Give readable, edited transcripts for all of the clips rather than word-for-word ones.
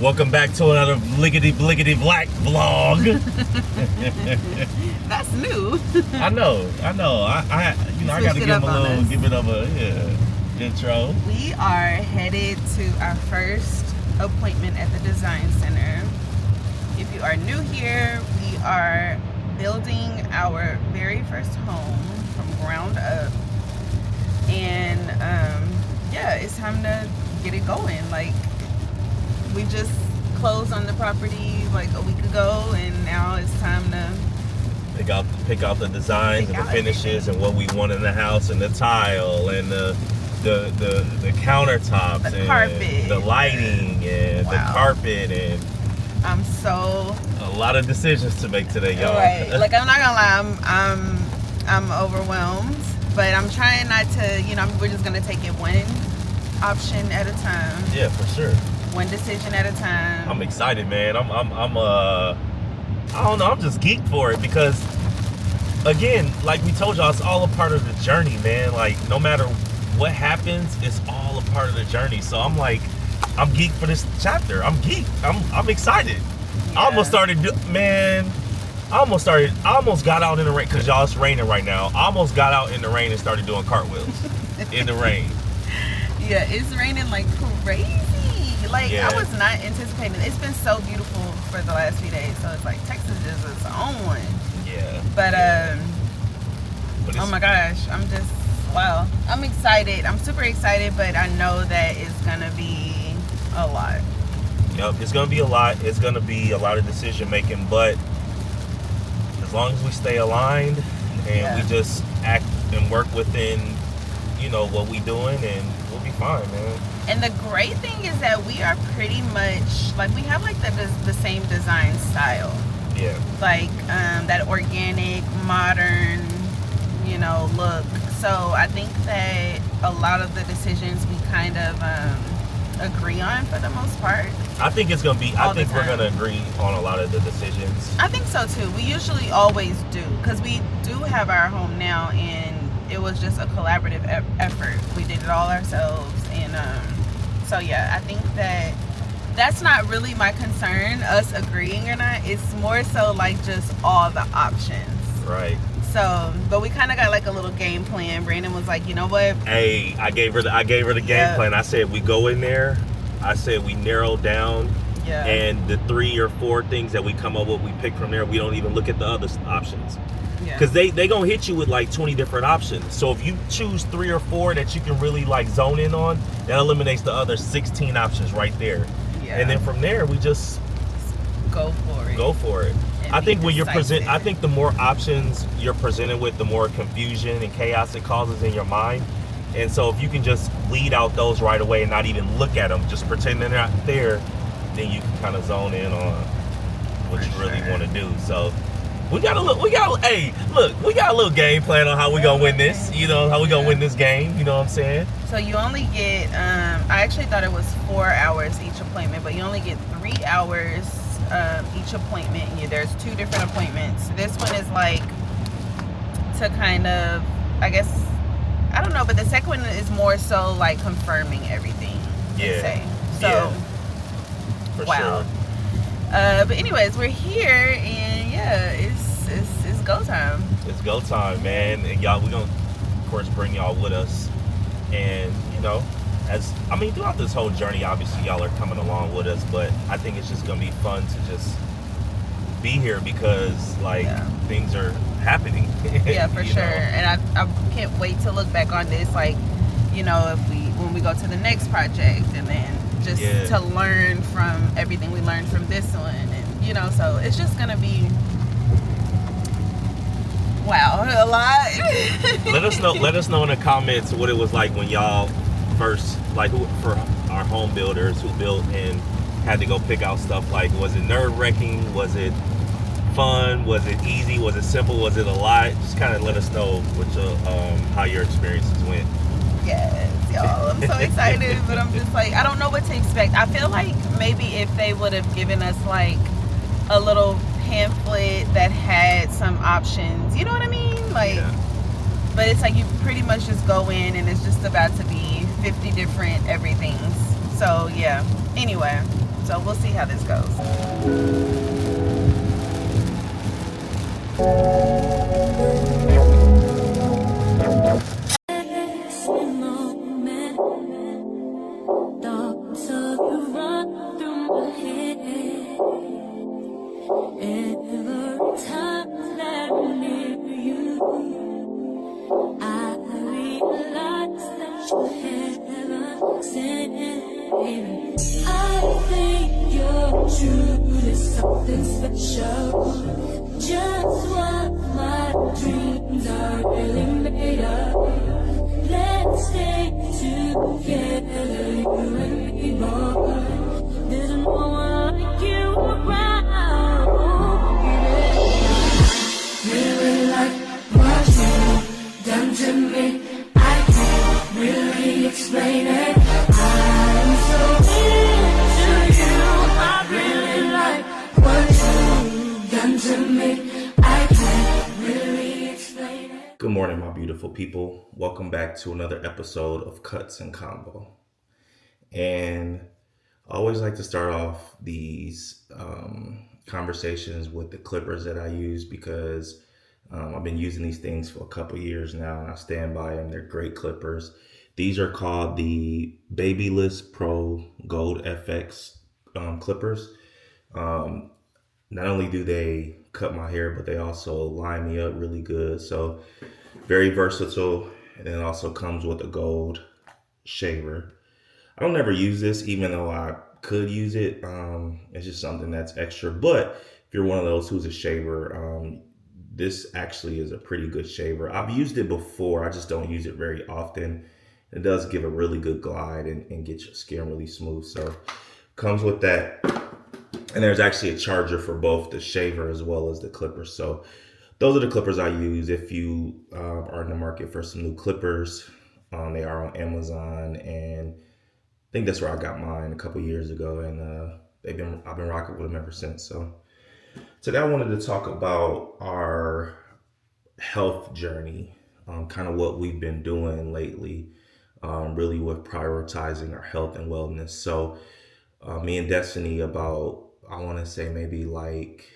Welcome back to another bliggity black vlog. That's new. I know. I gotta give it a intro. We are headed to our first appointment at the design center. If you are new here, we are building our very first home from ground up, and it's time to get it going. Like, we just closed on the property like a week ago, and now it's time to pick out the designs and the finishes and what we want in the house, and the tile and the countertops, the and carpet, the lighting, and the carpet, and a lot of decisions to make today, y'all. Right. Like, I'm not gonna lie, I'm overwhelmed, but I'm trying not to. We're just gonna take it one option at a time. Yeah, for sure. One decision at a time. I'm excited, man. I don't know, I'm just geeked for it because, again, like we told y'all, it's all a part of the journey, man. Like, no matter what happens, it's all a part of the journey. So I'm geeked for this chapter. I'm geeked. I'm excited. Yeah. I almost got out in the rain, because y'all, it's raining right now. I almost got out in the rain and started doing cartwheels in the rain. Yeah, it's raining like crazy. Like, I was not anticipating it. It's been so beautiful for the last few days, so it's like Texas is its own one. Yeah. But oh my gosh, I'm excited. I'm super excited, but I know that it's gonna be a lot. Yep, it's gonna be a lot. It's gonna be a lot of decision making, but as long as we stay aligned and we just act and work within, what we doing, and we'll be fine, man. And the great thing is that we are pretty much, like, we have, like, the same design style. Yeah. Like, that organic, modern, look. So I think that a lot of the decisions we kind of agree on for the most part. I think it's going to be, I think we're going to agree on a lot of the decisions. I think so, too. We usually always do, because we do have our home now, and it was just a collaborative effort. We did it all ourselves, and so yeah, I think that's not really my concern, us agreeing or not. It's more so like just all the options. Right. So, but we kind of got like a little game plan. Brandon was like, you know what? Hey, I gave her the game plan. I said we go in there. I said we narrow down. Yeah. And the 3 or 4 things that we come up with, we pick from there. We don't even look at the other options. Because they gonna hit you with like 20 different options. So if you choose 3 or 4 that you can really like zone in on, that eliminates the other 16 options right there. Yeah. And then from there we just go for it. I think when I think the more options you're presented with, the more confusion and chaos it causes in your mind. And so if you can just weed out those right away and not even look at them, just pretend they're not there, then you can kind of zone in on what you really want to do. So we got a little game plan on how we gonna win this. How we gonna win this game. You know what I'm saying? So you only get, I actually thought it was 4 hours each appointment, but you only get 3 hours each appointment. There's 2 different appointments. This one is like to kind of, I guess, I don't know, but the second one is more so like confirming everything. Yeah. So, for wow. Sure. But anyways, we're here, and it's go time. It's go time, man. And y'all, we're gonna, of course, bring y'all with us. And throughout this whole journey, obviously y'all are coming along with us, but I think it's just gonna be fun to just be here because things are happening. Yeah, for sure. And I can't wait to look back on this, like, when we go to the next project, and then just to learn from everything we learned from this one, and so it's just gonna be a lot. Let us know in the comments what it was like when y'all first, like, for our home builders who built and had to go pick out stuff. Like, was it nerve-wracking? Was it fun? Was it easy? Was it simple? Was it a lot? Just kind of let us know how your experiences went. Yes, y'all. I'm so excited, but I'm just like, I don't know what to expect. I feel like maybe if they would have given us like a little pamphlet that had some options, you know what I mean? Like, but it's like you pretty much just go in and it's just about to be 50 different everythings. So yeah. Anyway, So we'll see how this goes. Something special, just what my dreams are really made of. Let's stay together, you and me, boy. There's no one like you around. Really like what you've done to me. I can't really explain it. I'm so into you. I really like what you've done to me. I can't really explain it. Good morning, my beautiful people. Welcome back to another episode of Cuts and Combo. And I always like to start off these conversations with the clippers that I use because I've been using these things for a couple years now and I stand by them. They're great clippers. These are called the Babyliss Pro Gold FX clippers. Not only do they cut my hair, but they also line me up really good. So very versatile. And then it also comes with a gold shaver. I don't ever use this, even though I could use it. It's just something that's extra. But if you're one of those who's a shaver, this actually is a pretty good shaver. I've used it before. I just don't use it very often. It does give a really good glide and get your skin really smooth. So comes with that. And there's actually a charger for both the shaver as well as the clippers. So those are the clippers I use. If you are in the market for some new clippers, they are on Amazon, and I think that's where I got mine a couple years ago, and I've been rocking with them ever since. So today I wanted to talk about our health journey, kind of what we've been doing lately, really with prioritizing our health and wellness. So me and Destiny, about I want to say maybe like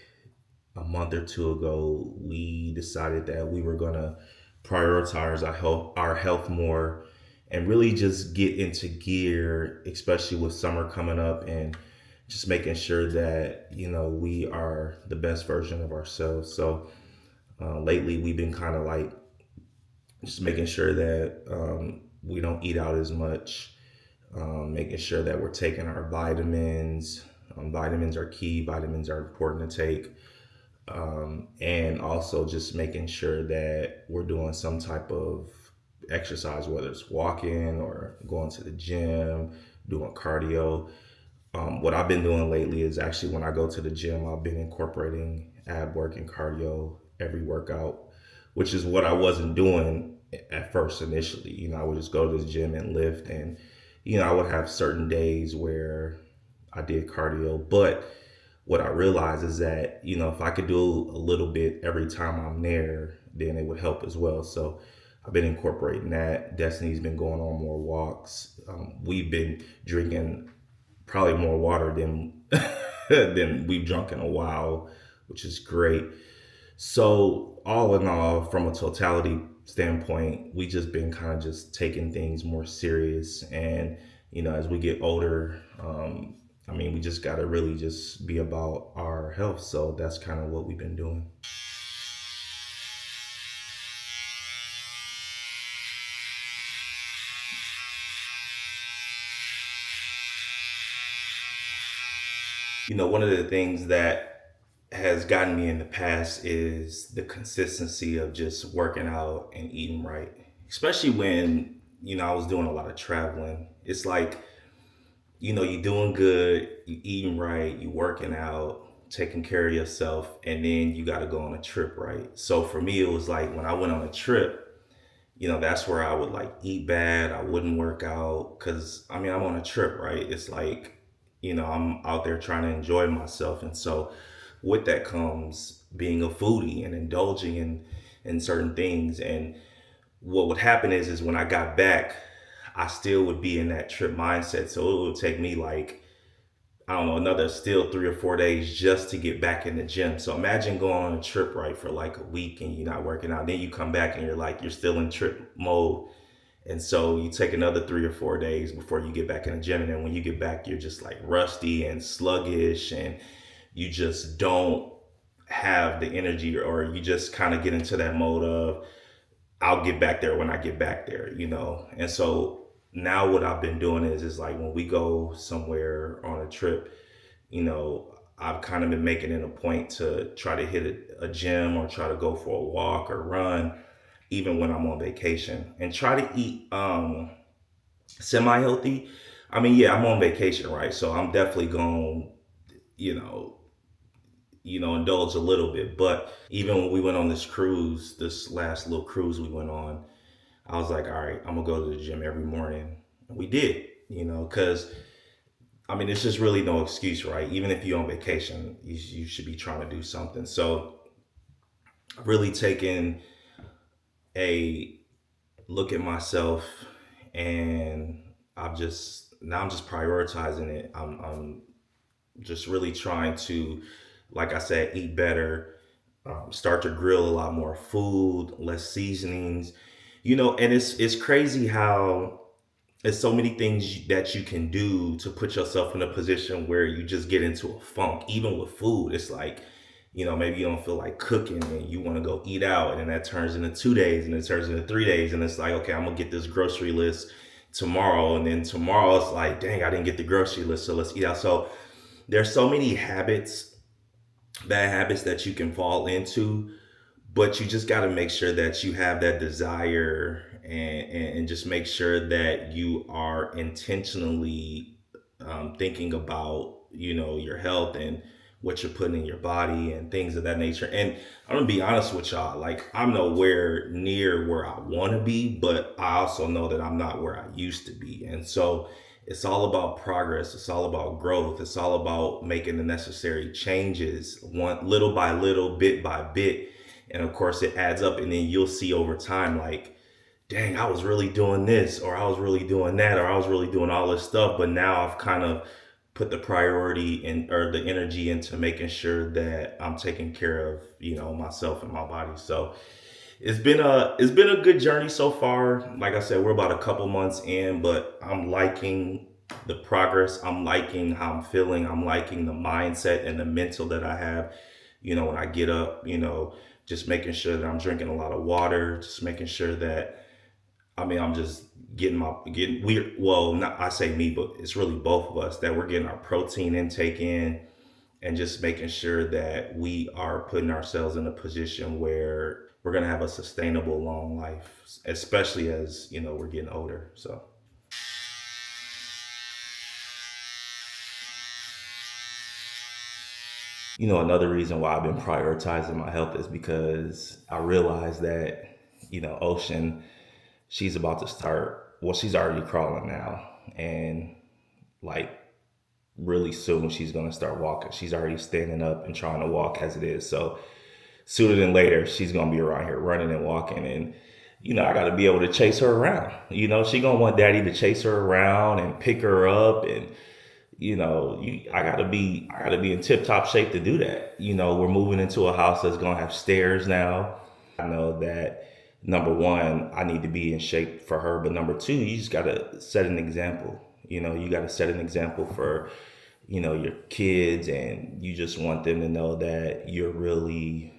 a month or two ago, we decided that we were gonna prioritize our health more, and really just get into gear, especially with summer coming up, and just making sure that we are the best version of ourselves. So lately, we've been kind of like just making sure that we don't eat out as much, making sure that we're taking our vitamins. Vitamins are key. Vitamins are important to take. And also just making sure that we're doing some type of exercise, whether it's walking or going to the gym, doing cardio. What I've been doing lately is actually when I go to the gym, I've been incorporating ab work and cardio every workout, which is what I wasn't doing at first initially. I would just go to the gym and lift, and I would have certain days where I did cardio, but what I realized is that, if I could do a little bit every time I'm there, then it would help as well. So I've been incorporating that. Destiny's been going on more walks. We've been drinking probably more water than than we've drunk in a while, which is great. So all in all, from a totality standpoint, we just been kind of just taking things more serious. And, as we get older, we just got to really just be about our health. So that's kind of what we've been doing. One of the things that has gotten me in the past is the consistency of just working out and eating right. Especially when, I was doing a lot of traveling. It's like, you're doing good, you eating right, you working out, taking care of yourself, and then you got to go on a trip, right? So for me, it was like when I went on a trip, that's where I would like eat bad. I wouldn't work out because I'm on a trip, right? It's like, I'm out there trying to enjoy myself. And so with that comes being a foodie and indulging in certain things. And what would happen is when I got back, I still would be in that trip mindset. So it would take me like I don't know, another still 3 or 4 days just to get back in the gym. So imagine going on a trip, right, for like a week and you're not working out. Then you come back and you're like, you're still in trip mode. And so you take another 3 or 4 days before you get back in the gym. And then when you get back, you're just like rusty and sluggish and you just don't have the energy, or you just kind of get into that mode of, I'll get back there when I get back there, you know? And so now what I've been doing is like when we go somewhere on a trip, you know, I've kind of been making it a point to try to hit a gym or try to go for a walk or run, even when I'm on vacation, and try to eat semi healthy. I mean, yeah, I'm on vacation, right? So I'm definitely going, you know, indulge a little bit. But even when we went on this cruise, this last little cruise we went on, I was like, all right, I'm gonna go to the gym every morning. And we did, you know, because I mean, it's just really no excuse, right? Even if you're on vacation, you should be trying to do something. So, really taking a look at myself, and I'm just prioritizing it. I'm just really trying to, like I said, eat better, start to grill a lot more food, less seasonings, you know. And it's crazy how there's so many things that you can do to put yourself in a position where you just get into a funk. Even with food, it's like, you know, maybe you don't feel like cooking and you want to go eat out, and then that turns into 2 days, and it turns into 3 days, and it's like, okay, I'm gonna get this grocery list tomorrow, and then tomorrow it's like, dang, I didn't get the grocery list, so let's eat out. So there's so many habits, bad habits that you can fall into, but you just got to make sure that you have that desire, and just make sure that you are intentionally thinking about, you know, your health and what you're putting in your body and things of that nature. And I'm gonna be honest with y'all, like, I'm nowhere near where I want to be, but I also know that I'm not where I used to be. And so it's all about progress, it's all about growth, it's all about making the necessary changes, one little by little, bit by bit. And of course it adds up, and then you'll see over time, like, dang, I was really doing this, or I was really doing that, or I was really doing all this stuff, but now I've kind of put the priority and or the energy into making sure that I'm taking care of, you know, myself and my body. So it's been a good journey so far. Like I said, we're about a couple months in, but I'm liking the progress. I'm liking how I'm feeling. I'm liking the mindset and the mental that I have, you know, when I get up, you know, just making sure that I'm drinking a lot of water, just making sure that, I mean, I'm just getting we well, not I say me, but it's really both of us, that we're getting our protein intake in, and just making sure that we are putting ourselves in a position where we're going to have a sustainable long life, especially as, you know, we're getting older. So, you know, another reason why I've been prioritizing my health is because I realized that, you know, Ocean, she's about to start, well, she's already crawling now. And like really soon she's going to start walking. She's already standing up and trying to walk as it is. So sooner than later, she's going to be around here running and walking. And, you know, I got to be able to chase her around. You know, she going to want daddy to chase her around and pick her up. And, you know, I gotta be in tip top shape to do that. You know, we're moving into a house that's gonna have stairs now. I know that, number one, I need to be in shape for her, but number two, you just gotta set an example. You know, you gotta set an example for, you know, your kids, and you just want them to know that you're really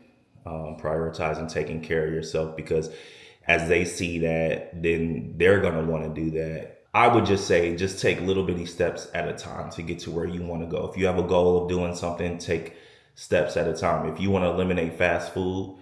prioritizing taking care of yourself, because as they see that, then they're gonna want to do that. I would just say, just take little bitty steps at a time to get to where you want to go. If you have a goal of doing something, take steps at a time. If you want to eliminate fast food,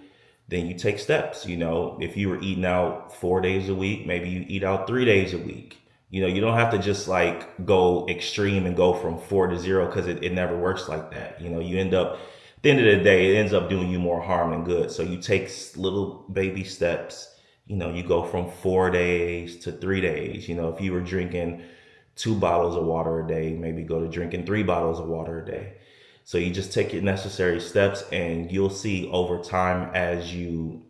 then you take steps. You know, if you were eating out 4 days a week, maybe you eat out 3 days a week. You know, you don't have to just like go extreme and go from 4 to 0, because it never works like that. You know, you end up, at the end of the day, it ends up doing you more harm than good. So you take little baby steps. You know, you go from 4 days to 3 days. You know, if you were drinking 2 bottles of water a day, maybe go to drinking 3 bottles of water a day. So you just take your necessary steps, and you'll see over time, as you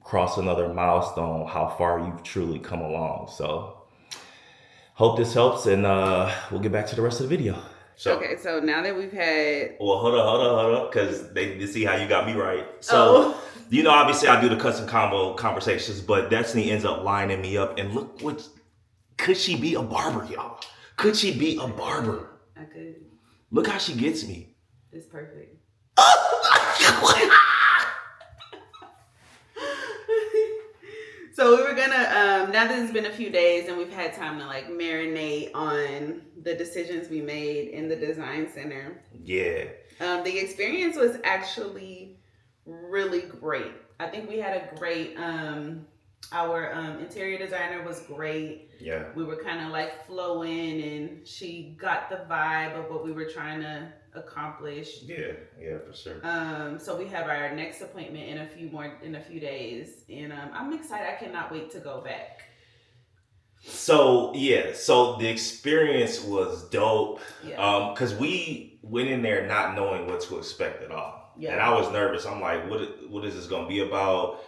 cross another milestone, how far you've truly come along. So hope this helps, and we'll get back to the rest of the video. So, okay, so now that we've had... Well, hold on, because they see how you got me right. So, obviously I do the custom combo conversations, but Destiny ends up lining me up, and look what... Could she be a barber, y'all? Could she be a barber? I could. Look how she gets me. It's perfect. So we were gonna, now that it's been a few days and we've had time to like marinate on the decisions we made in the design center. Yeah. The experience was actually really great. I think we had a great, our interior designer was great. Yeah. We were kind of like flowing and she got the vibe of what we were trying to accomplish. Yeah, for sure. So we have our next appointment in a few days, and I'm excited. I cannot wait to go back. So the experience was dope. Yeah. Because we went in there not knowing what to expect at all. Yeah. And I was nervous. I'm like, what is this gonna be about?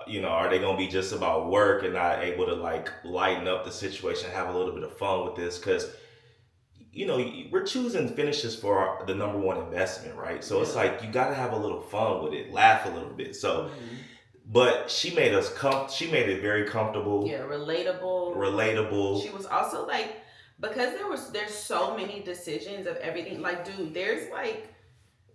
Are they gonna be just about work and not able to like lighten up the situation, have a little bit of fun with this? Because we're choosing finishes for the number one investment, right? So it's like you got to have a little fun with it, laugh a little bit. So, but she made it very comfortable. Yeah, relatable. She was also like, because there's so many decisions of everything. Like, dude, there's like,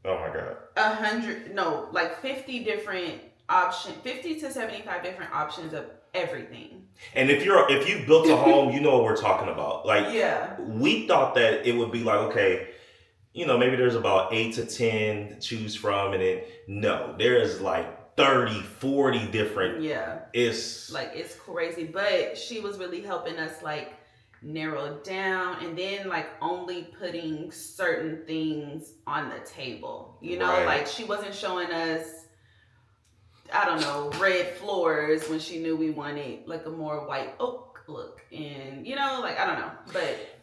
oh my god, 50 different options, 50 to 75 different options of everything. And if you've built a home, you know what we're talking about. Like, yeah, we thought that it would be like, okay, maybe there's about 8 to 10 to choose from, and then no, there's like 30, 40 different. Yeah, it's crazy. But she was really helping us like narrow it down, and then like only putting certain things on the table. Right. Like she wasn't showing us, I don't know, red floors when she knew we wanted like a more white oak look. And, I don't know.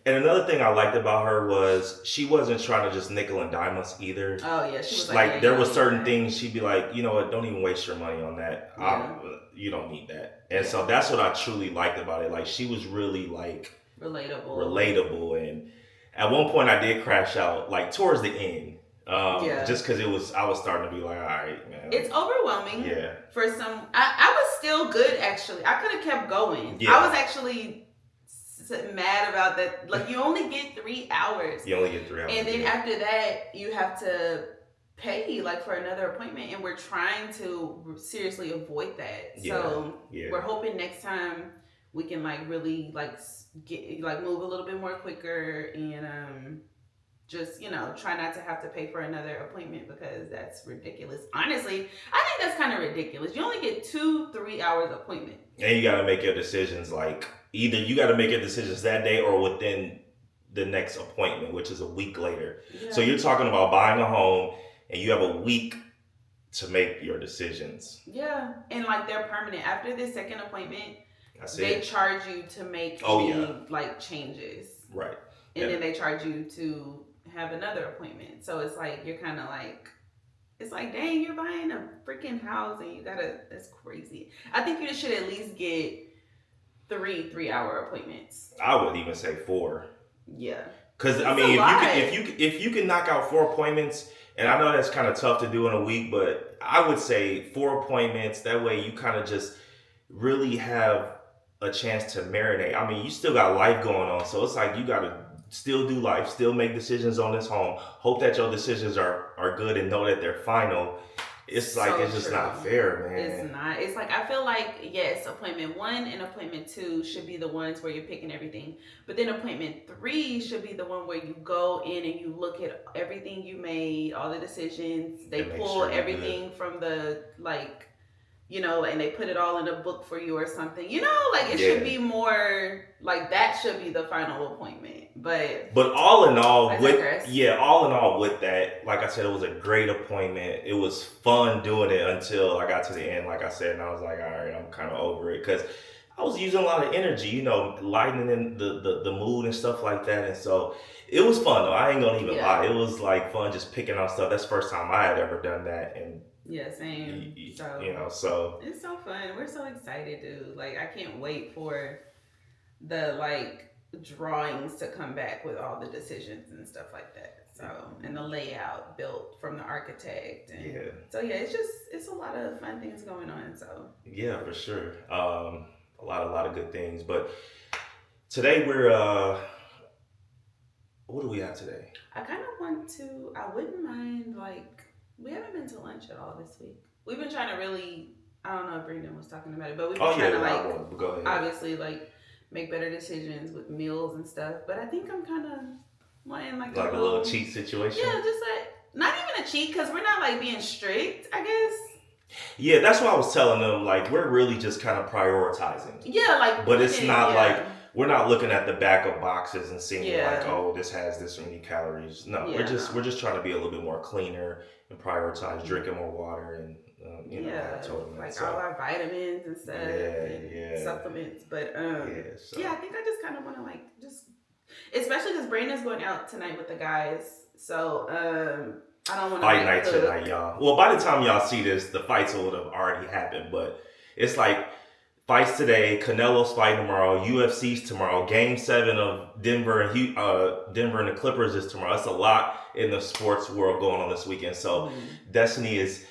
And another thing I liked about her was she wasn't trying to just nickel and dime us either. Oh, yeah. She was like there was certain things she'd be like, you know what, don't even waste your money on that. Yeah. You don't need that. And so that's what I truly liked about it. Like, she was really like relatable. And at one point I did crash out, like towards the end. Just because I was starting to be like, all right, man. It's overwhelming. Yeah. For some, I was still good actually. I could have kept going. Yeah. I was actually mad about that. Like, you only get 3 hours. You only get 3 hours. And then after that, you have to pay like for another appointment, and we're trying to seriously avoid that. Yeah. So we're hoping next time we can like really like get like move a little bit more quicker and just, try not to have to pay for another appointment, because that's ridiculous. Honestly, I think that's kind of ridiculous. You only get 2 3-hour appointment. And you got to make your decisions like either you got to make your decisions that day or within the next appointment, which is a week later. Yeah. So you're talking about buying a home and you have a week to make your decisions. Yeah. And like they're permanent. After the second appointment, they charge you to make like changes. Right. And then they charge you to have another appointment. So it's like, you're kind of like, it's like, dang, you're buying a freaking house and that's crazy. I think you should at least get 3 3-hour appointments. I would even say 4. Yeah. Because I mean, if you can knock out 4 appointments, and I know that's kind of tough to do in a week, but I would say 4 appointments. That way you kind of just really have a chance to marinate. I mean, you still got life going on, so it's like you got to still do life, still make decisions on this home. Hope that your decisions are good and know that they're final. It's like, it's just not fair, man. It's not. It's like, I feel like, yes, appointment 1 and appointment 2 should be the ones where you're picking everything. But then appointment 3 should be the one where you go in and you look at everything you made, all the decisions. They pull everything from the, like, and they put it all in a book for you or something. It should be more, like, that should be the final appointment. But all in all, with that, like I said, it was a great appointment. It was fun doing it until I got to the end, like I said, and I was like, all right, I'm kind of over it, because I was using a lot of energy, lightening in the mood and stuff like that. And so it was fun, though. I ain't gonna even lie. It was like fun just picking out stuff. That's the first time I had ever done that. And yeah, same. So it's so fun. We're so excited, dude. Like, I can't wait for the drawings to come back with all the decisions and stuff like that. So, and the layout built from the architect. And so yeah, it's a lot of fun things going on. So yeah, for sure. A lot of good things. But today we're what do we have today? I kind of I wouldn't mind, like, we haven't been to lunch at all this week. We've been trying to really, I don't know if Brendan was talking about it, but we've been trying to, go ahead. obviously, like, make better decisions with meals and stuff. But I think I'm kind of wanting, like a little cheat situation? Yeah, just like, not even a cheat, because we're not, like, being strict, I guess. Yeah, that's what I was telling them. Like, we're really just kind of prioritizing. Yeah, like, but it's not like we're not looking at the back of boxes and seeing like, oh, this has this many calories. No, we're just trying to be a little bit more cleaner and prioritize drinking more water and you know, I told them like all our vitamins and stuff, and supplements. But I think I just kind of want to like just, especially because Brandon's going out tonight with the guys, so I don't want to fight night tonight, y'all. Well, by the time y'all see this, the fights would have already happened, but it's like. Fights today, Canelo's fighting tomorrow, UFC's tomorrow, Game 7 of Denver and the Clippers is tomorrow. That's a lot in the sports world going on this weekend. So Destiny is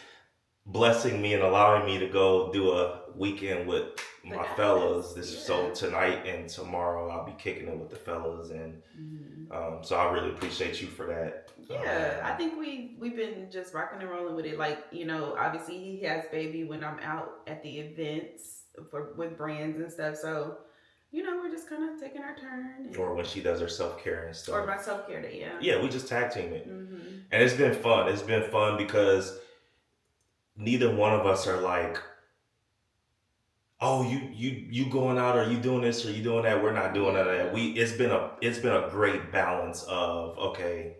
blessing me and allowing me to go do a weekend with my fellas. So tonight and tomorrow I'll be kicking it with the fellas, and so I really appreciate you for that. Yeah, I think we've been just rocking and rolling with it. Like, you know, obviously he has baby when I'm out at the events with brands and stuff. So, you know, we're just kind of taking our turn. Or when she does her self-care and stuff. Or my self-care day, yeah. Yeah, we just tag team it. And it's been fun. It's been fun because neither one of us are like, oh, you going out, or you doing this, or you doing that. We're not doing none of that. It's been a great balance of, okay,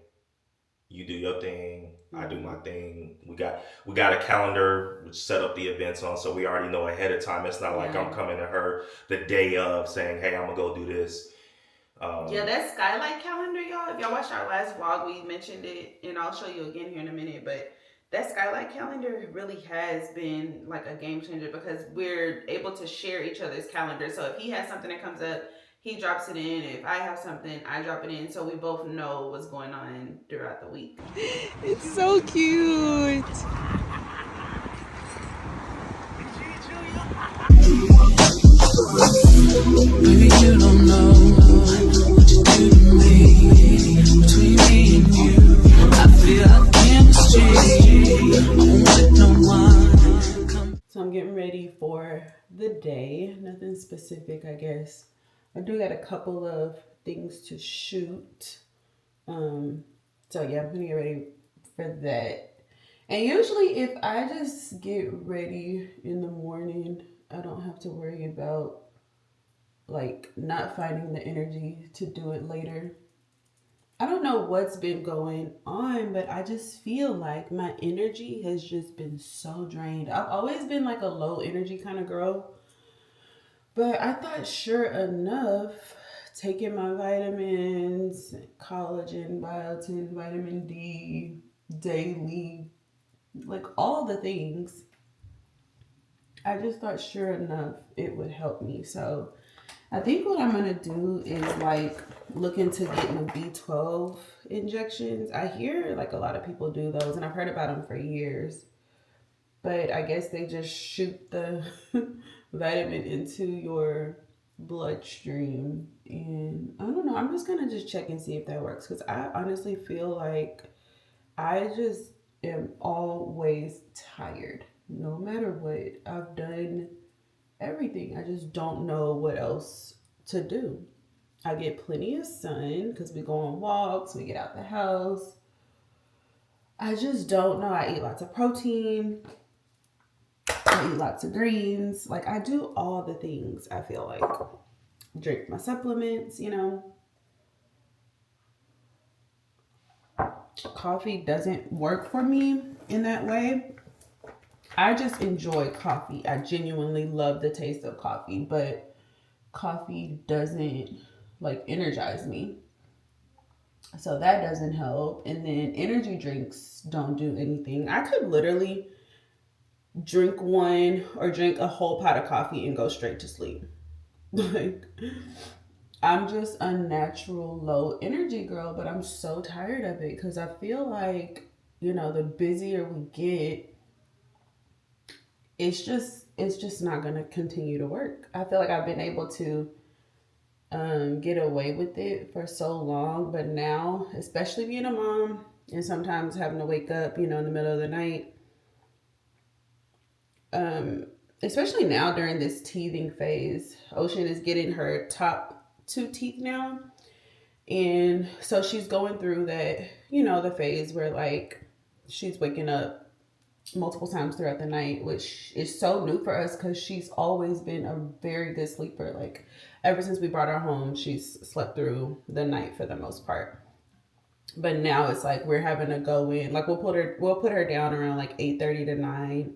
you do your thing, I do my thing. We got a calendar which set up the events on, so we already know ahead of time. It's not like I'm coming to her the day of saying, hey, I'm gonna go do this. That skylight calendar, y'all. If y'all watched our last vlog, we mentioned it, and I'll show you again here in a minute. But that skylight calendar really has been like a game changer because we're able to share each other's calendar. So if he has something that comes up, he drops it in. If I have something, I drop it in. So we both know what's going on throughout the week. It's so cute. Baby, you don't know what you do to me. Between me and you, I feel like chemistry. I won't let no one come. So I'm getting ready for the day. Nothing specific, I guess. I do got a couple of things to shoot. So yeah, I'm gonna get ready for that. And usually if I just get ready in the morning, I don't have to worry about like not finding the energy to do it later. I don't know what's been going on, but I just feel like my energy has just been so drained. I've always been like a low energy kind of girl. But I thought sure enough, taking my vitamins, collagen, biotin, vitamin D, daily, like all the things, I just thought sure enough it would help me. So I think what I'm going to do is like look into getting the B12 injections. I hear like a lot of people do those, and I've heard about them for years. But I guess they just shoot the vitamin into your bloodstream. And I don't know. I'm just going to just check and see if that works. Because I honestly feel like I just am always tired. No matter what. I've done everything. I just don't know what else to do. I get plenty of sun because we go on walks. We get out the house. I just don't know. I eat lots of protein. I eat lots of greens. Like, I do all the things, I feel like. Drink my supplements, you know. Coffee doesn't work for me in that way. I just enjoy coffee. I genuinely love the taste of coffee, but coffee doesn't, like, energize me. So that doesn't help. And then energy drinks don't do anything. I could literally drink one or drink a whole pot of coffee and go straight to sleep. Like, I'm just a natural low energy girl, but I'm so tired of it because I feel like, the busier we get, it's just not gonna continue to work. I feel like I've been able to get away with it for so long, but now, especially being a mom and sometimes having to wake up, in the middle of the night, especially now during this teething phase, Ocean is getting her top 2 teeth now. And so she's going through that, the phase where like she's waking up multiple times throughout the night, which is so new for us because she's always been a very good sleeper. Like ever since we brought her home, she's slept through the night for the most part. But now it's like we're having to go in, like we'll put her down around like 8:30 to 9,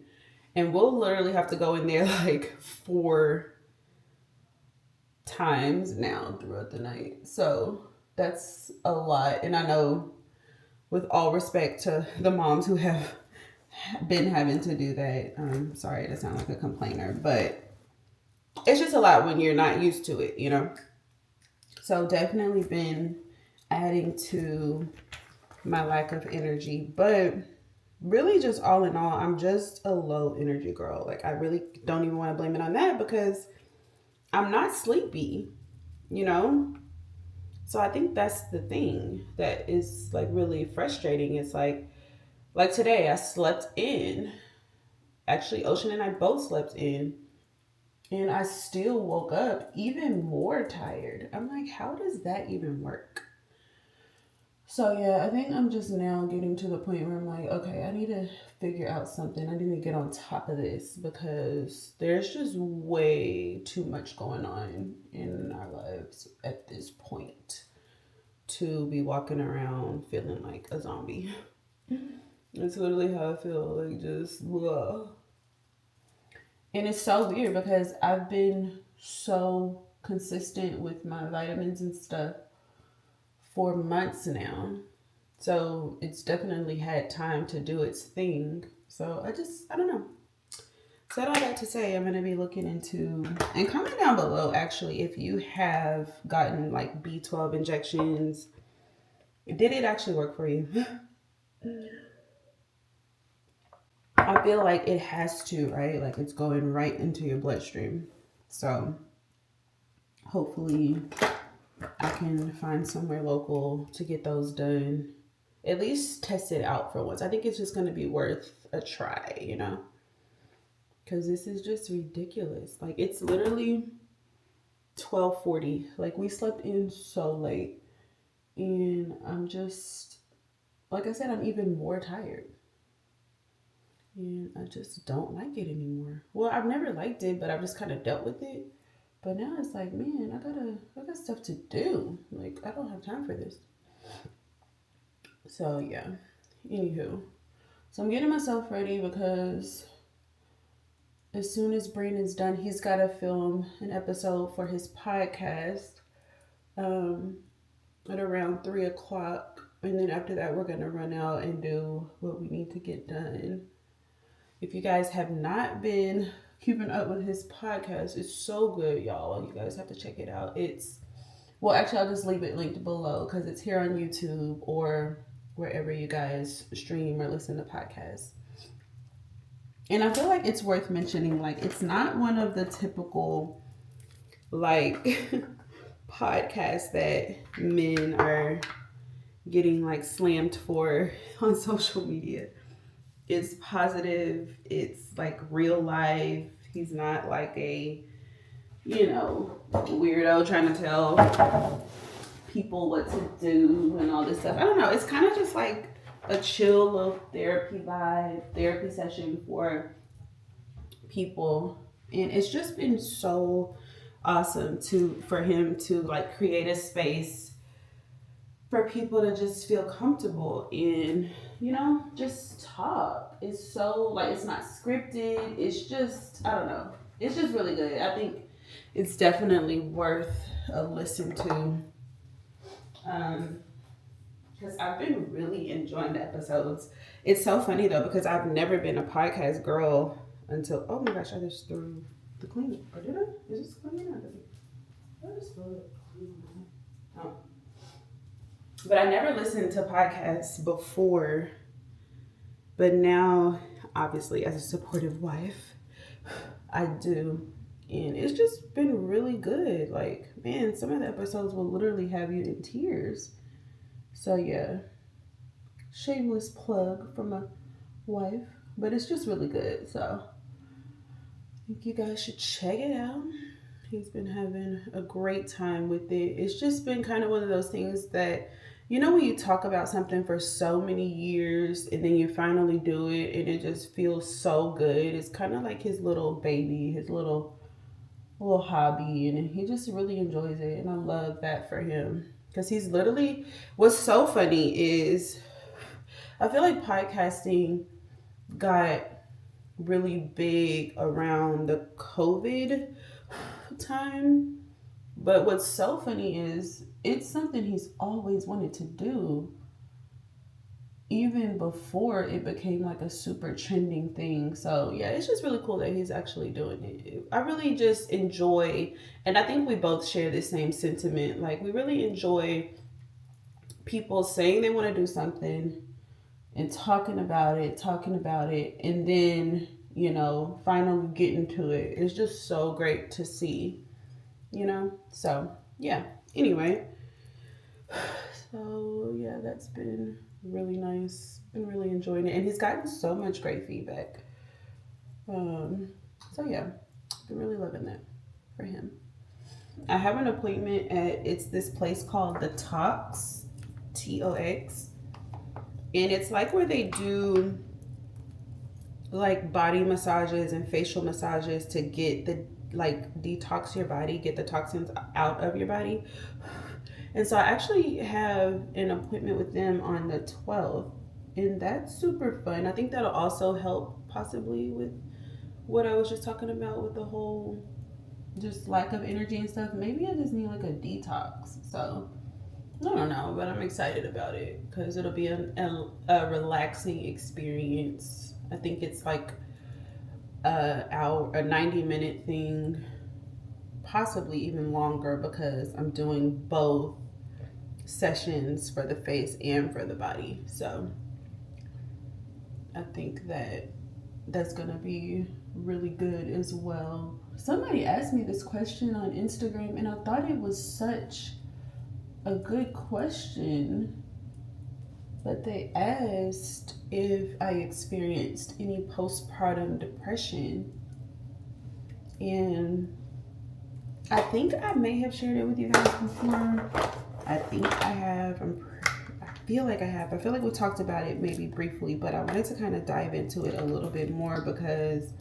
and we'll literally have to go in there like 4 times now throughout the night. So that's a lot. And I know, with all respect to the moms who have been having to do that, sorry to sound like a complainer, but it's just a lot when you're not used to it, So definitely been adding to my lack of energy, but really just all in all, I'm just a low energy girl. Like I really don't even want to blame it on that because I'm not sleepy, So I think that's the thing that is like really frustrating. It's like today I slept in. Actually, Ocean and I both slept in. And I still woke up even more tired. I'm like, how does that even work? So yeah, I think I'm just now getting to the point where I'm like, okay, I need to figure out something. I need to get on top of this because there's just way too much going on in our lives at this point to be walking around feeling like a zombie. It's literally how I feel, like just blah. And it's so weird because I've been so consistent with my vitamins and stuff for months now. So it's definitely had time to do its thing. So I don't know. Said all that to say, I'm going to be looking into, and comment down below actually if you have gotten like B12 injections. Did it actually work for you? I feel like it has to, right? Like it's going right into your bloodstream. So hopefully I can find somewhere local to get those done. At least test it out for once. I think it's just going to be worth a try, because this is just ridiculous. Like it's literally 12:40. Like we slept in so late, and I'm just, like I said, I'm even more tired. And I just don't like it anymore. Well, I've never liked it, but I've just kind of dealt with it. But now it's like, man, I got stuff to do. Like, I don't have time for this. So, yeah. Anywho. So, I'm getting myself ready because as soon as Brandon's done, he's got to film an episode for his podcast at around 3 o'clock. And then after that, we're going to run out and do what we need to get done. If you guys have not been keeping up with his podcast, it's so good, y'all. You guys have to check it out. Actually, I'll just leave it linked below because it's here on YouTube or wherever you guys stream or listen to podcasts. And I feel like it's worth mentioning, like, it's not one of the typical, like, podcasts that men are getting, like, slammed for on social media. It's positive. It's like real life. He's not like a, weirdo trying to tell people what to do and all this stuff. I don't know. It's kind of just like a chill little therapy session for people. And it's just been so awesome for him to like create a space for people to just feel comfortable in, just talk. It's so, like, it's not scripted. It's just, I don't know. It's just really good. I think it's definitely worth a listen to. Because I've been really enjoying the episodes. It's so funny, though, because I've never been a podcast girl until, oh my gosh, I just threw the cleaner. Or did I? Is this cleaner? I just threw it. But I never listened to podcasts before. But now, obviously, as a supportive wife, I do. And it's just been really good. Like, man, some of the episodes will literally have you in tears. So, yeah. Shameless plug from a wife. But it's just really good. So, I think you guys should check it out. He's been having a great time with it. It's just been kind of one of those things that, you know, when you talk about something for so many years and then you finally do it and it just feels so good. It's kind of like his little baby, his little hobby, and he just really enjoys it. And I love that for him because he's literally, what's so funny is I feel like podcasting got really big around the COVID time. But what's so funny is it's something he's always wanted to do, even before it became like a super trending thing. So yeah, it's just really cool that he's actually doing it. I really just enjoy, and I think we both share the same sentiment. Like, we really enjoy people saying they want to do something and talking about it, and then, you know, finally getting to it. It's just so great to see, you know? So yeah, anyway. So yeah, that's been really nice. Been really enjoying it, and he's gotten so much great feedback. So yeah, been really loving that for him. I have an appointment at this place called the Tox, Tox, and it's like where they do like body massages and facial massages to get the detox your body, get the toxins out of your body. And so I actually have an appointment with them on the 12th, and that's super fun. I think that'll also help possibly with what I was just talking about with the whole just lack of energy and stuff. Maybe I just need like a detox. So I don't know, but I'm excited about it because it'll be a relaxing experience. I think it's like a 90-minute thing, possibly even longer, because I'm doing both sessions for the face and for the body. So I think that's gonna be really good as well. Somebody asked me this question on Instagram, and I thought it was such a good question, but they asked if I experienced any postpartum depression, and I think I may have shared it with you guys before. I think I have. I feel like I have. I feel like we talked about it maybe briefly, but I wanted to kind of dive into it a little bit more because,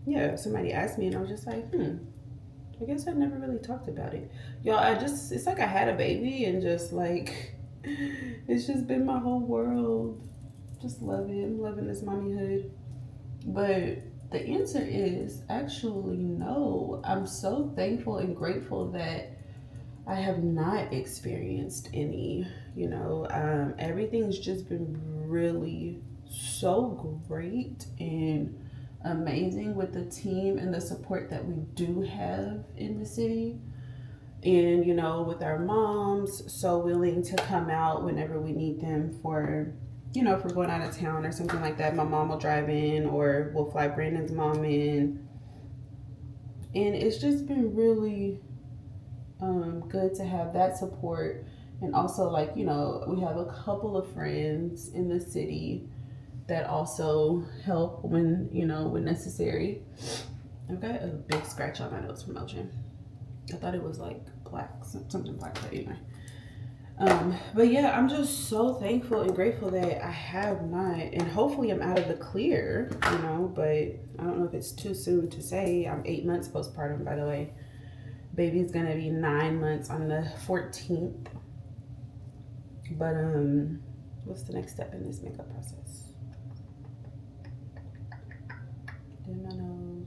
yeah, somebody asked me and I was just like, I guess I never really talked about it. Y'all, it's like I had a baby and just like, it's just been my whole world. Just love it. I'm loving this mommyhood. But the answer is actually no. I'm so thankful and grateful that I have not experienced any, you know. Everything's just been really so great and amazing with the team and the support that we do have in the city. And, you know, with our moms so willing to come out whenever we need them for, you know, if we're going out of town or something like that. My mom will drive in, or we'll fly Brandon's mom in. And it's just been really good to have that support. And also, like, you know, we have a couple of friends in the city that also help when, you know, when necessary. I've got a big scratch on my nose from Elgin. I thought it was like black, something black, but anyway. But yeah, I'm just so thankful and grateful that I have not, and hopefully I'm out of the clear, you know, but I don't know if it's too soon to say. I'm 8 months postpartum, by the way. Baby's gonna be 9 months on the 14th. But what's the next step in this makeup process? In my nose.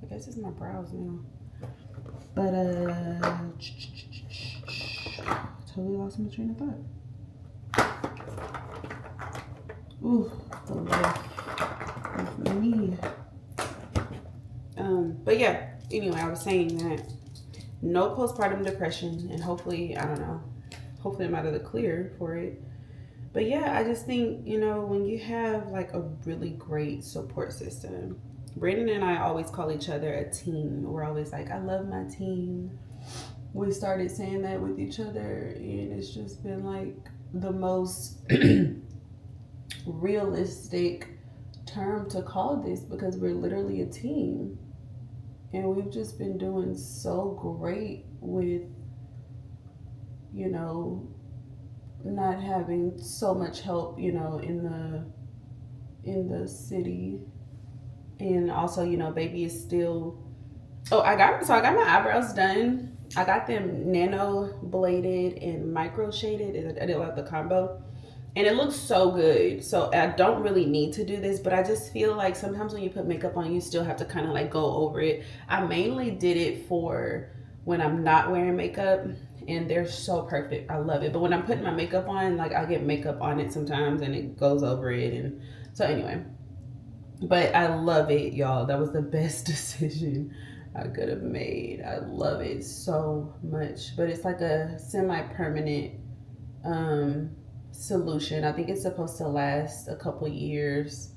I guess it's my brows now. But totally lost my train of thought. Ooh, the life of me. But yeah, anyway, I was saying that no postpartum depression, and hopefully, I don't know, hopefully I'm out of the clear for it. But yeah, I just think, you know, when you have like a really great support system, Brandon and I always call each other a team. We're always like, I love my team. We started saying that with each other, and it's just been like the most realistic term to call this, because we're literally a team. And we've just been doing so great with, you know, not having so much help, you know, in the city. And also, you know, baby is still, I got my eyebrows done. I got them nano bladed and micro shaded. I did like the combo, and it looks so good. So I don't really need to do this, but I just feel like sometimes when you put makeup on, you still have to kind of like go over it. I mainly did it for when I'm not wearing makeup, and they're so perfect. I love it. But when I'm putting my makeup on, like I get makeup on it sometimes and it goes over it. And so anyway, but I love it, y'all. That was the best decision I could have made. I love it so much. But it's like a semi-permanent solution. I think it's supposed to last a couple years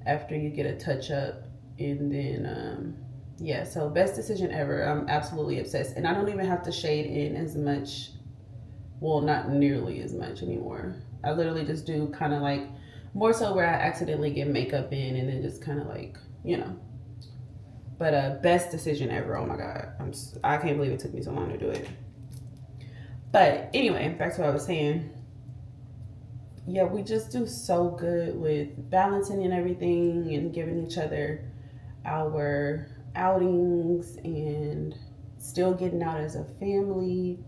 after you get a touch up. And then yeah, so best decision ever. I'm absolutely obsessed. And I don't even have to shade in as much. Well, not nearly as much anymore. I literally just do kind of like more so where I accidentally get makeup in, and then just kind of like, you know. But best decision ever. Oh my God. I can't believe it took me so long to do it. But anyway, back to what I was saying. Yeah, we just do so good with balancing and everything, and giving each other our outings, and still getting out as a family,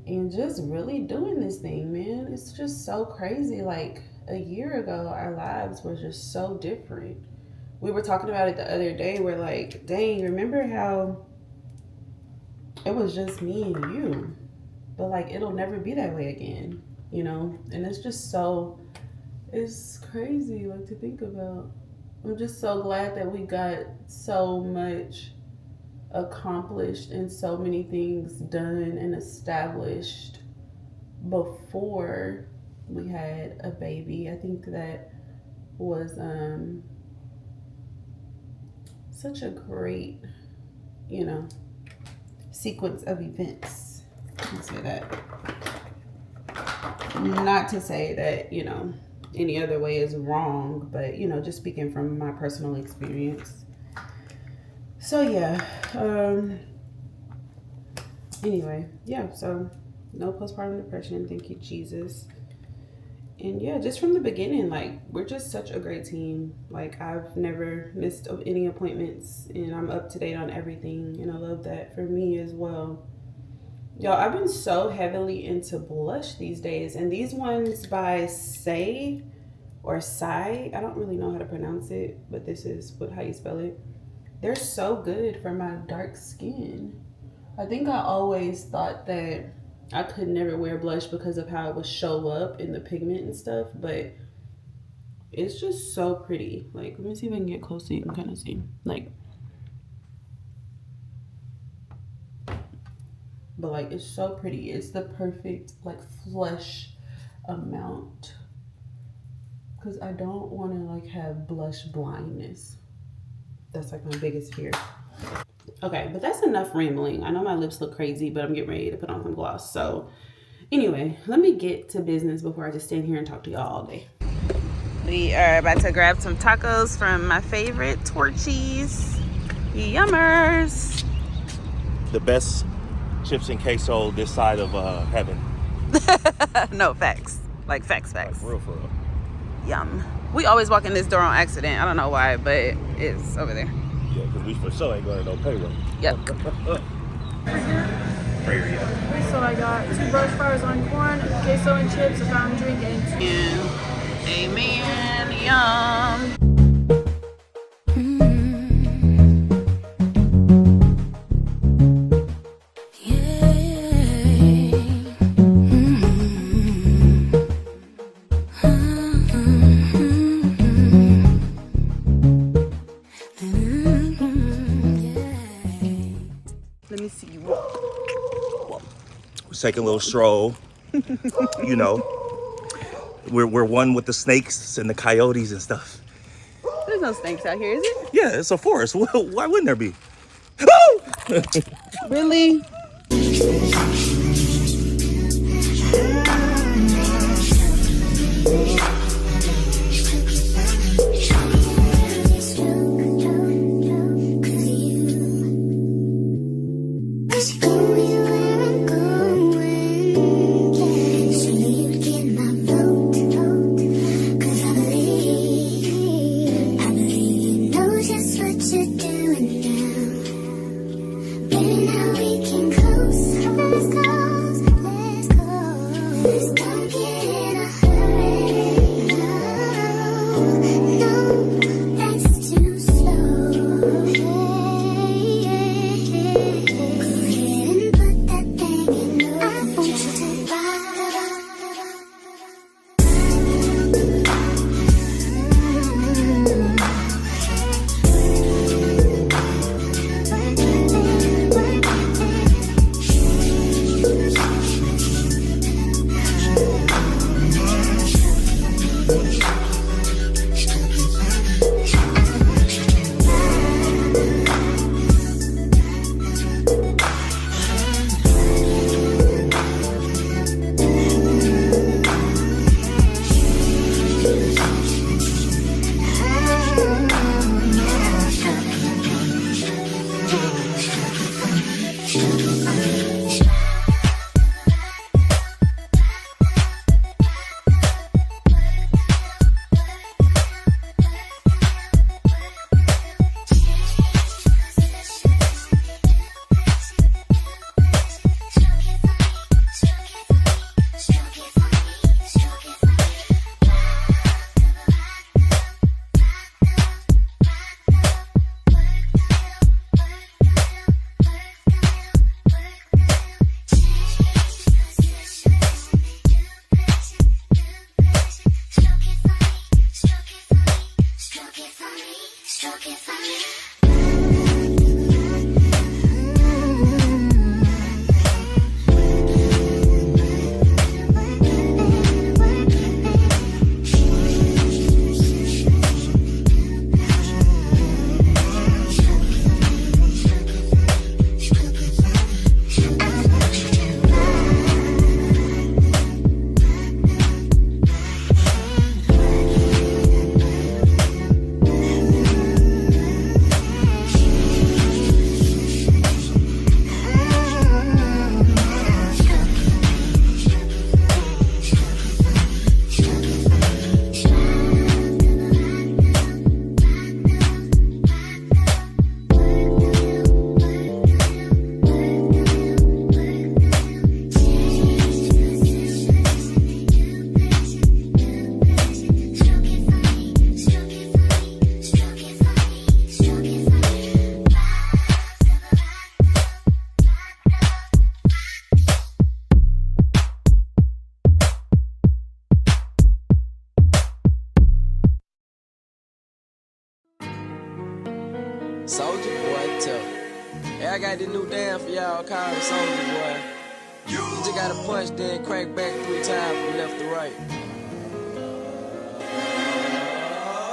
and just really doing this thing, man. It's just so crazy. Like a year ago, our lives were just so different. We were talking about it the other day. We're like, dang, remember how it was just me and you? But like, it'll never be that way again, you know? And it's just so, it's crazy, like, to think about. I'm just so glad that we got so much accomplished and so many things done and established before we had a baby. I think that was such a great, you know, sequence of events. I say that. Not to say that, you know, any other way is wrong, but, you know, just speaking from my personal experience. So yeah, anyway, yeah, so no postpartum depression, thank you, Jesus. And yeah, just from the beginning, like, we're just such a great team. Like, I've never missed any appointments, and I'm up to date on everything, and I love that for me as well. Y'all, I've been so heavily into blush these days, and these ones by Say or Sai, I don't really know how to pronounce it, but this is how you spell it. They're so good for my dark skin. I think I always thought that I could never wear blush because of how it would show up in the pigment and stuff, but it's just so pretty. Like, let me see if I can get close so you can kind of see. Like, but like, it's so pretty. It's the perfect like flush amount, because I don't want to like have blush blindness. That's like my biggest fear. Okay, but that's enough rambling. I know my lips look crazy, but I'm getting ready to put on some gloss. So anyway, let me get to business before I just stand here and talk to y'all all day. We are about to grab some tacos from my favorite, Torchy's. Yummers. The best chips and queso this side of heaven. No, facts. Like facts. Like, for real. Yum. We always walk in this door on accident. I don't know why, but it's over there. Yeah, because we for sure ain't going to no payroll. Yep. Prayer, yeah. So I got 2 brush fries on corn, queso and chips, if I'm drinking. And amen. Yum. Let me see you walk. Let's take a little stroll. You know, we're one with the snakes and the coyotes and stuff. There's no snakes out here, is it? Yeah, it's a forest. Why wouldn't there be? Really? Soldier Boy tough. Hey, I got this new dance for y'all called Soldier Boy. You just gotta punch, then crank back 3 times from left to right.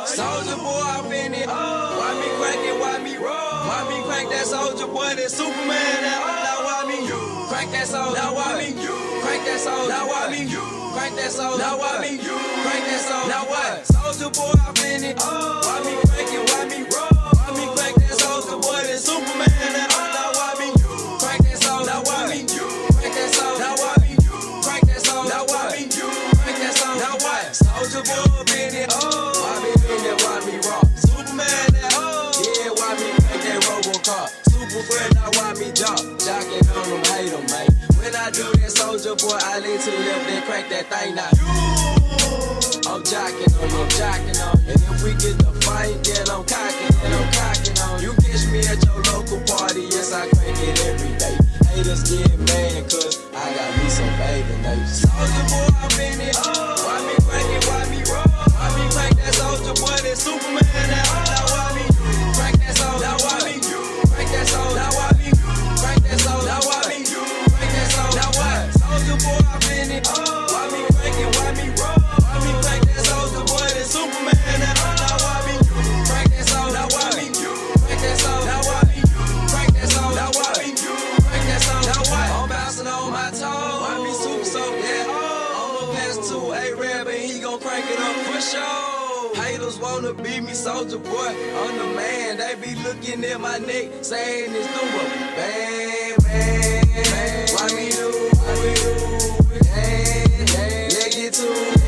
Soldier Boy, I'm in it. Why me crank it? Why me roll? Why me crank that Soldier Boy? That Superman now why me crank that Soldier? Now why me crank that Soldier? Now why me crank that Soldier? Now why me crank that Soldier? Now what? Soldier Boy, I'm in it. Why me crank it? Why me roll? Why me crank that Soldier Boy? That Superman now why me crank that Soldier? Now why me crank that Soldier? Now why me crank that Soldier? Now why me crank that Soldier? Now what? Soldier Boy, I'm in it. Why me in it? Why me rock? Superman yeah, why me crank that Robocop? Super friend, now why me jocking on them, hate them, man. When I do that Soldier Boy, I lean to the left, then crank that thing now. I'm jocking on you. And if we get the fight, then I'm cocking on you. Catch me at your local party, yes, I crank it every day. Haters get mad, cause I got me some baby names. Soldier Boy, I'm in it. Why me crank it, why me roll? Why me crank that Soldier Boy, that Superman now why me crank that Soldier? Now why me crank that Soldier? Now why me crank that Soldier? Now why me crank that Soldier? Now what? A-Rab and he gon' crank it up for sure. Haters wanna be me, soldier boy. I'm the man. They be looking at my neck, saying it's doable. Bang, bang, bang. Why me do? Why me do? Dang, dang. Let's get to it.